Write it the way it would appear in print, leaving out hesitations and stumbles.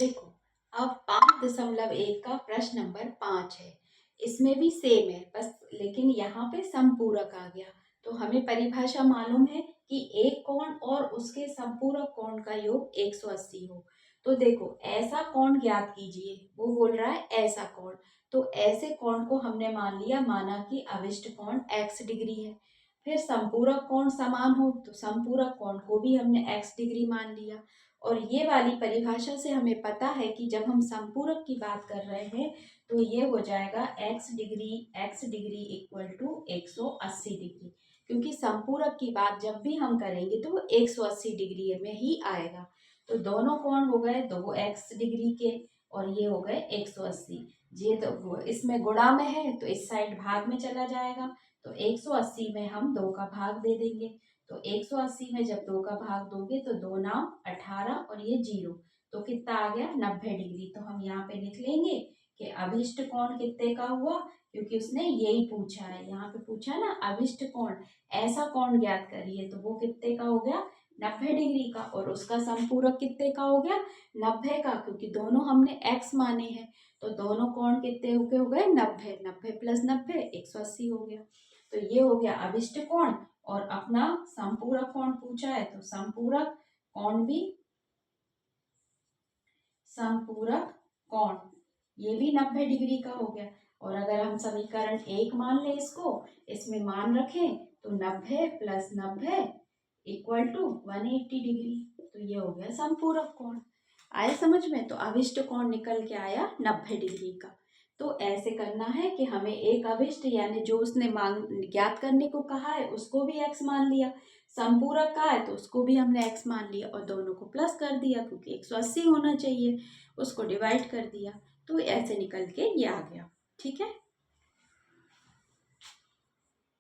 देखो, अब 5.1 का प्रश्न नंबर 5 है। इसमें भी सेम है, बस लेकिन यहाँ पे समपूरक आ गया। तो हमें परिभाषा मालूम है कि एक कोण और उसके समपूरक कोण का योग 180 हो। तो देखो, ऐसा कोण ज्ञात कीजिए, वो बोल रहा है ऐसा कोण। तो ऐसे कोण को हमने मान लिया, माना कि अविष्ट कोण x डिग्री है। फिर संपूरक कोण समान हो तो संपूरक कोण को भी हमने x डिग्री मान लिया। और ये वाली परिभाषा से हमें पता है कि जब हम संपूरक की बात कर रहे हैं तो ये हो जाएगा x degree equal to 180 degree, क्योंकि संपूरक की बात जब भी हम करेंगे तो वो 180 डिग्री में ही आएगा। तो दोनों कोण हो गए 2x डिग्री के और ये हो गए 180। ये तो इसमें गुणा में है तो इस साइड भाग में चला जाएगा। तो 180 में हम 2 का भाग दे देंगे। तो 180 में जब 2 का भाग दोगे तो 2 नाम 18 और ये 0, तो कितना आ गया 90 डिग्री। तो हम यहाँ पे लिख लेंगे कि अभिष्ट कोण कितने का हुआ, क्योंकि उसने यही पूछा है, यहाँ पे पूछा ना अभिष्ट कोण, ऐसा कोण ज्ञात करिए, तो वो कितने का हो गया 90 डिग्री का। और उसका संपूरक कितने का हो गया 90 का, क्योंकि दोनों हमने x माने हैं। तो दोनों कोण कितने हो गए 90, 90 प्लस 90 180 हो गया। तो ये हो गया अभिष्ट कोण। और अपना संपूरक कोण पूछा है तो संपूरक कोण भी, संपूरक कोण ये भी 90 डिग्री का हो गया। और अगर हम समीकरण 1 मान लें, इसको इसमें मान रखें तो 90 प्लस 90 इक्वल टू 180 डिग्री। तो ये हो गया संपूरक कोण। आए समझ में? तो अभिष्ट कोण निकल के आया 90 डिग्री का। तो ऐसे करना है कि हमें एक अभिष्ट यानी जो उसने मांग ज्ञात करने को कहा है उसको भी x मान लिया, संपूरक का है तो उसको भी हमने x मान लिया और दोनों को प्लस कर दिया, क्योंकि 180 होना चाहिए, उसको डिवाइड कर दिया। तो ऐसे निकल के ये आ गया। ठीक है।